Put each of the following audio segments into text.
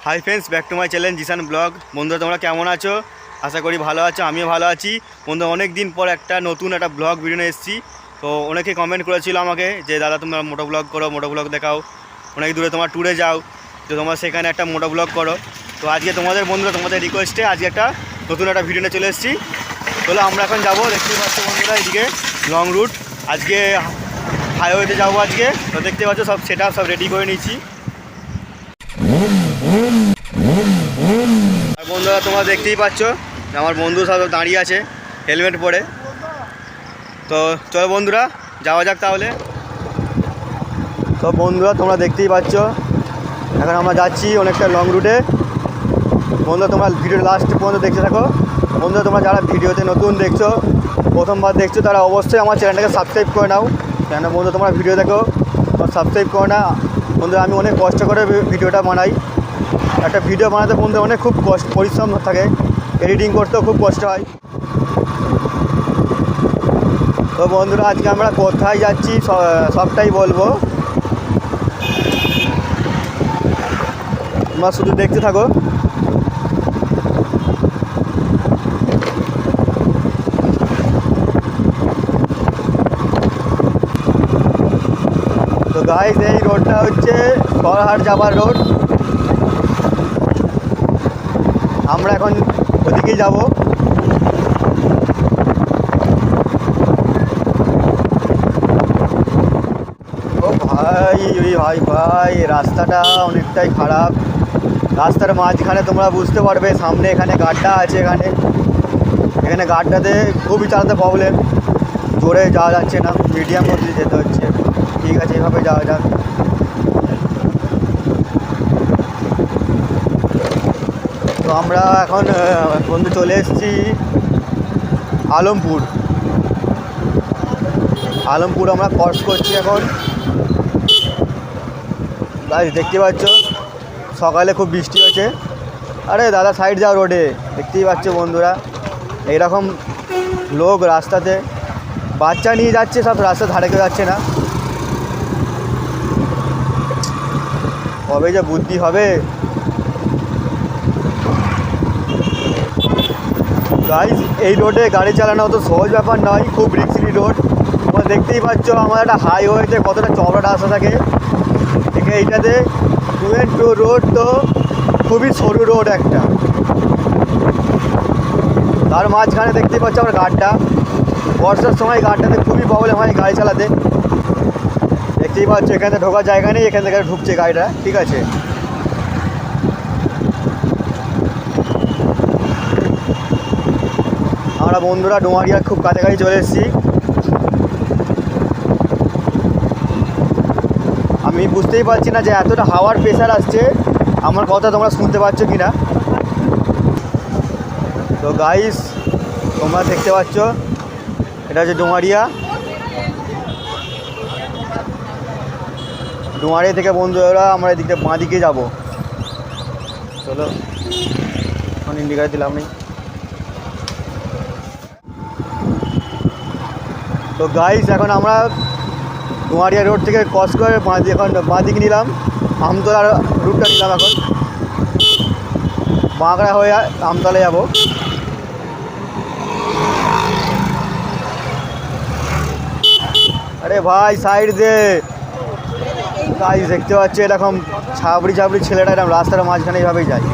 High friends, back to my channel Zisan blog. বন্ধুরা তোমরা কেমন আছো? আশা করি ভালো আছো, আমিও ভালো আছি। বন্ধু অনেক দিন পর নতুন একটা ব্লগ ভিডিও নিয়ে এসেছি। তো অনেকে কমেন্ট করেছিল আমাকে যে দাদা তোমরা মোটো ব্লগ করো, মোটো ব্লগ দেখাও, অনেক দূরে তোমার ট্যুরে যাও, তো তোমরা সেখানে একটা মোটো ব্লগ করো। তো আজকে তোমাদের বন্ধুরা তোমাদের রিকোয়েস্টে আজকে একটা নতুন একটা ভিডিও নিয়ে চলে এসেছি। তাহলে আমরা এখন যাবো, দেখতে পাচ্ছ বন্ধুরা এদিকে লং রুট, আজকে হাইওয়েতে যাবো আজকে। তো দেখতে পাচ্ছ সব সেট সব রেডি করে নিয়েছি। আর বন্ধুরা তোমরা দেখতেই পাচ্ছ আমার বন্ধু সব দাঁড়িয়ে আছে হেলমেট পরে। তো চলো বন্ধুরা যাওয়া যাক তাহলে। তো বন্ধুরা তোমরা দেখতেই পাচ্ছ এখন আমরা যাচ্ছি অনেকটা লং রুটে। বন্ধুরা তোমরা ভিডিও লাস্ট পর্যন্ত দেখতে থাকো। বন্ধুরা তোমরা যারা ভিডিওতে নতুন দেখছো, প্রথমবার দেখছো, তারা অবশ্যই আমার চ্যানেলটাকে সাবস্ক্রাইব করে নাও। কেন বন্ধু তোমরা ভিডিও দেখো, সাবস্ক্রাইব করো না। বন্ধুরা আমি অনেক কষ্ট করে ভিডিওটা বানাই। একটা ভিডিও বানাতে বন্ধু অনেক খুব পরিশ্রম থাকে, এডিটিং করতেও খুব কষ্ট হয়। তো বন্ধুরা আজকে আমরা কোথায় যাচ্ছি সবটাই বলবো, তোমরা শুধু দেখতে থাকো। তো গাইস এই রোডটা হচ্ছে সরহাট যাবার রোড। আমরা এখন ওদিকেই যাব। ও ভাই ভাই ভাই রাস্তাটা অনেকটাই খারাপ। রাস্তার মাঝখানে তোমরা বুঝতে পারবে সামনে এখানে গাড্ডা আছে, এখানে গাড্ডাতে খুবই চালাতে প্রবলেম, জোরে যাওয়া যাচ্ছে না, মিডিয়াম গতিতে যেতে হচ্ছে। ঠিক আছে, এভাবে যাওয়া যাক। তো আমরা এখন বন্ধু চলে এসেছি আলমপুর। আমরা ক্রস করছি এখন। গাইস দেখতে পাচ্ছ সকালে খুব বৃষ্টি হয়েছে। আরে দাদা সাইড যাও রোডে, দেখতেই পাচ্ছ বন্ধুরা এইরকম লোক রাস্তাতে, বাচ্চা নিয়ে যাচ্ছে, সব রাস্তা ধারে কেউ যাচ্ছে না। কবে যে বুদ্ধি হবে। গাইস এই রোডে গাড়ি চালানো অত সহজ ব্যাপার নয়, খুব রিস্কি রোড। তোমরা দেখতেই পাচ্ছ আমার একটা হাইওয়েতে কতটা চওড়া রাস্তা থাকে। এখানে এইটাতে 2 রোড, তো খুবই সরু রোড একটা। তার মাঝখানে দেখতেই পাচ্ছ আমার গাড্ডা। বর্ষার সময় গাড্ডাতে খুবই প্রবলেম হয় গাড়ি চালাতে। দেখতেই পাচ্ছ এখানে ঢোকার জায়গা নেই, এখান থেকে ঢুকছে গাড়িটা। ঠিক আছে, আমরা বন্ধুরা ডোমারিয়ার খুব কাছাকাছি চলে এসেছি। আমি বুঝতেই পারছি না যে এতটা হাওয়ার প্রেশার আসছে, আমার কথা তোমরা শুনতে পাচ্ছ কি না। তো গাইস তোমরা দেখতে পাচ্ছ এটা হচ্ছে ডোমারিয়া থেকে বন্ধুরা আমরা এদিকে বাঁ দিকে যাবো। চলো এখন ইন্ডিকেটর দিলাম নেই। তো গাইস এখন আমরা ডোমারিয়া রোড থেকে ক্রস করে এখন বাঁ দিকে নিলাম, আমতলার রুটটা নিলাম। এখন বাঁকড়া হয়ে আমতলা যাব। আরে ভাই সাইড দে। গাইস দেখতে পাচ্ছি এরকম ছাবড়ি ছেলেটা এরকম রাস্তার মাঝখানে এইভাবেই যায়।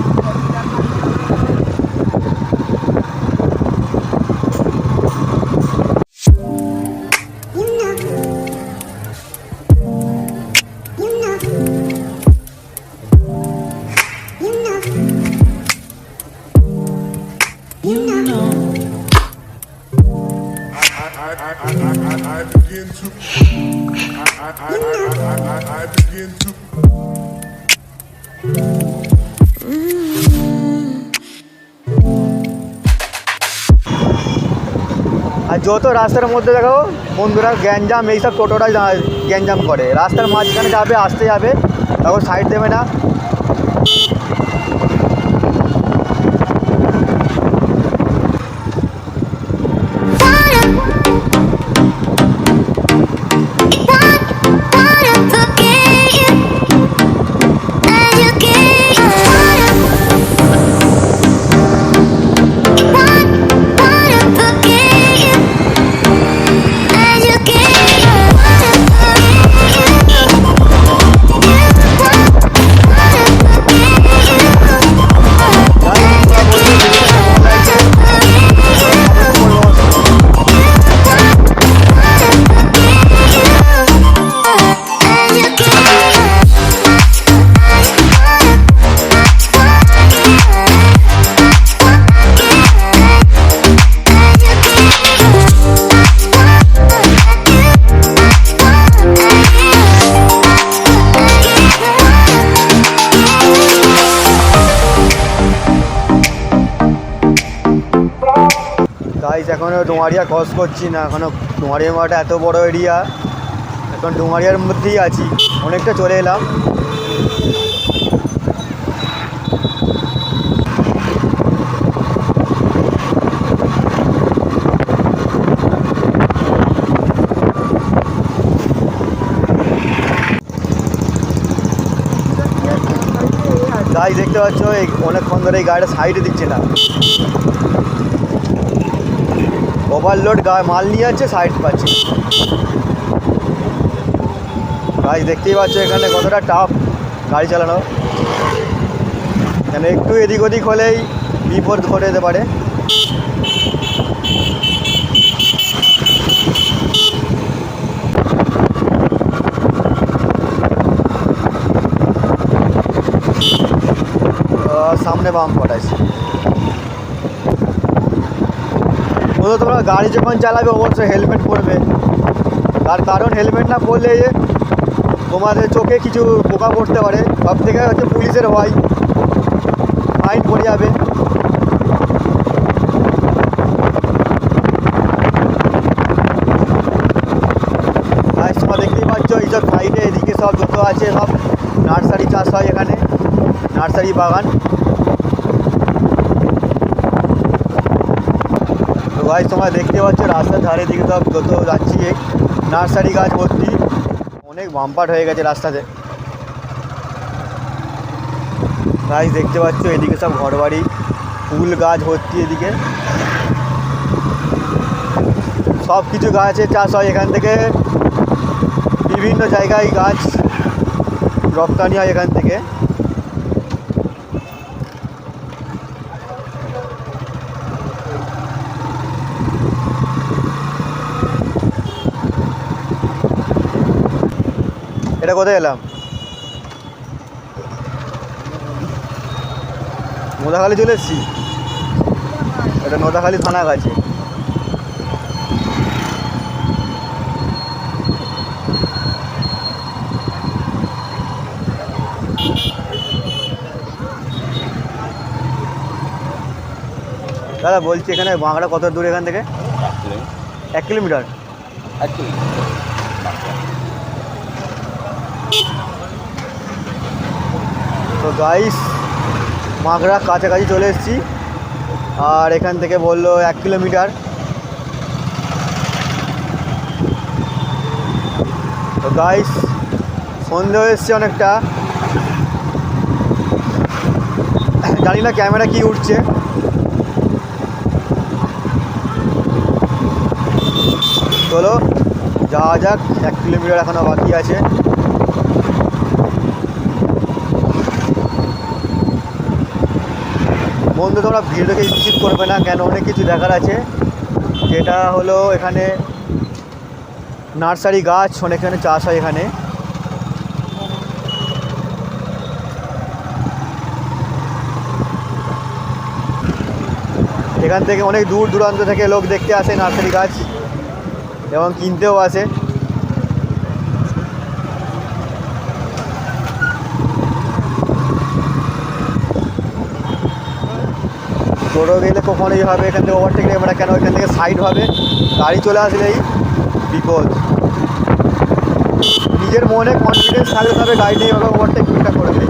আর যত রাস্তার মধ্যে দেখো বন্ধুরা গ্যাঞ্জাম, এইসব টোটোটা গ্যাঞ্জাম করে। রাস্তার মাঝখানে যাবে, আসতে যাবে, তখন সাইড দেবে না। গাইস এখনও ডুমারিয়া ক্রস করছি না, এখনও ডুমারিয়া মাঠে এত বড় এরিয়া, এখন ডুমারিয়ার মধ্যেই আছি, অনেকটা চলে এলাম। গাইস দেখতে পাচ্ছ এই অনেকক্ষণ ধরে এই গাড়িটা সাইডে দিচ্ছে না, ওভারলোড মাল নিয়ে যাচ্ছে, সাইড পাচ্ছে। গাইস দেখতেই পাচ্ছ এখানে কতটা টাফ গাড়ি চালানো, এখানে একটু এদিক ওদিক হলেই বিপদ ঘটে যেতে পারে। সামনে বাম পড়াইছে। তোমরা গাড়ি যখন চালাবে অবশ্যই হেলমেট পরবে, তার কারণ হেলমেট না পরলে তোমাদের চোখে কিছু পোকা পড়তে পারে, সব থেকে হচ্ছে পুলিশের ভয়, ফাইন পড়ে যাবে। তোমরা দেখতেই পাচ্ছ এইসব সাইডে এদিকে সব যত আছে সব নার্সারি চাষ হয়, এখানে নার্সারি বাগান। তো গাইস তোমরা দেখতে পাচ্ছ রাস্তার ধারে দিকে সব যত যাচ্ছি নার্সারি গাছ ভর্তি, অনেক বাম্পার হয়ে গেছে রাস্তাতে। গাইস দেখতে পাচ্ছ এদিকে সব ঘরবাড়ি, ফুল গাছ ভর্তি, এদিকে সব কিছু গাছের চাষ হয়, এখান থেকে বিভিন্ন জায়গায় গাছ রপ্তানি হয় এখান থেকে। এটা কোথায় এলাম? নোদাখালি চলে এসেছি, এটা নোদাখালি থানা কাছে। দাদা বলছি এখানে বাংলা কত দূর এখান থেকে? 1 কিলোমিটার। তো গাইস মাগরা কাছাকাছি চলে এসেছি, আর এখান থেকে বললো 1 কিলোমিটার। তো গাইস সন্ধে হয়ে এসছে অনেকটা, জানি না ক্যামেরা কি উঠছে। চলো যাওয়া যাক, 1 কিলোমিটার এখনও বাকি আছে। বন্ধু তোমরা ভিডিওকে স্কিপ করবে না, কেন অনেক কিছু দেখার আছে। যেটা হলো এখানে নার্সারি গাছ অনেকখানে চাষ হয় এখানে। এখান থেকে অনেক দূর দূরান্ত থেকে লোক দেখতে আসে নার্সারি গাছ এবং কিনতেও আসে। টোটো গেলে কখনোই হবে এখান থেকে ওভারটেক নেবে না, কেন এখান থেকে সাইড হবে, গাড়ি চলে আসলেই বিপদ। নিজের মনে কনফিডেন্স থাকলে তবে গাড়ি নিয়ে এভাবে ওভারটেক ঠিকঠাক করবে।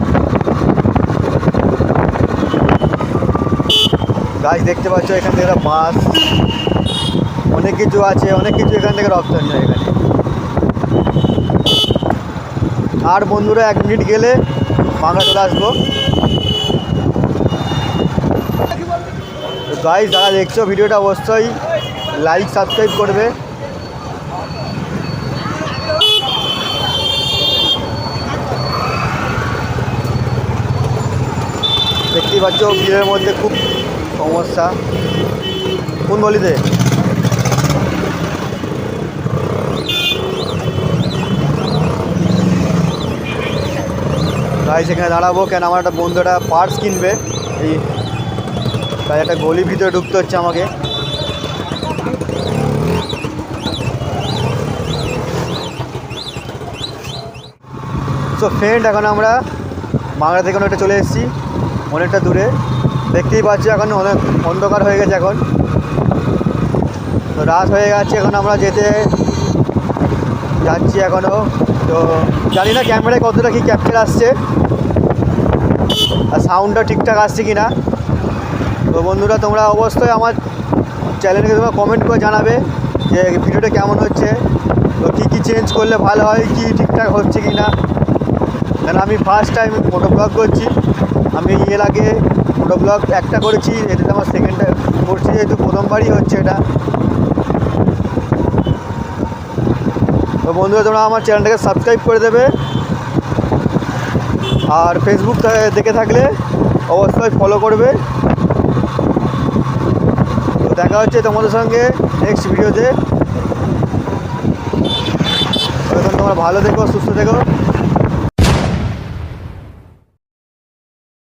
গাছ দেখতে পাচ্ছ এখান থেকে বাস, অনেক কিছু আছে, অনেক কিছু এখান থেকে রপ্তানি হয় এখানে। আর বন্ধুরা 1 মিনিট গেলে বাংলা চলে আসবো। গাইস যারা দেখছো ভিডিওটা অবশ্যই লাইক সাবস্ক্রাইব করবে। দেখতেই পাচ্ছ ভিড়ের মধ্যে খুব সমস্যা। কোন গলিতে? গাইস এখানে দাঁড়াবো, কেন আমার একটা বন্ধু একটা পার্স কিনবে, এই তাই একটা গলির ভিতরে ঢুকতে হচ্ছে আমাকে। সো ফ্রেন্ড এখন আমরা বাংলা থেকে অনেকটা চলে এসেছি, অনেকটা দূরে। দেখতেই পাচ্ছি এখন অনেক অন্ধকার হয়ে গেছে এখন। তো রাত হয়ে গেছে, এখন আমরা যেতে যাচ্ছি এখনও। তো জানি না ক্যামেরায় কতটা কি ক্যাপচার আসছে আর সাউন্ডটা ঠিকঠাক আসছে কি না। তো বন্ধুরা তোমরা অবশ্যই আমার চ্যানেলকে তোমরা কমেন্ট করে জানাবে যে ভিডিওটা কেমন হচ্ছে, তো কী কী চেঞ্জ করলে ভালো হয়, কি ঠিকঠাক হচ্ছে কি না। কারণ আমি ফার্স্ট টাইম মোটো ব্লগ করছি। আমি এর আগে মোটো ব্লগ একটা করেছি, এটা আমার সেকেন্ড টাইম করছি, যেহেতু প্রথমবারই হচ্ছে এটা। তো বন্ধুরা তোমরা আমার চ্যানেলটাকে সাবস্ক্রাইব করে দেবে, আর ফেসবুক দেখে থাকলে অবশ্যই ফলো করবে। তো দেখা হচ্ছে তোমাদের সঙ্গে নেক্সট ভিডিওতে। তোমরা ভালো থেকো, সুস্থ থেকো।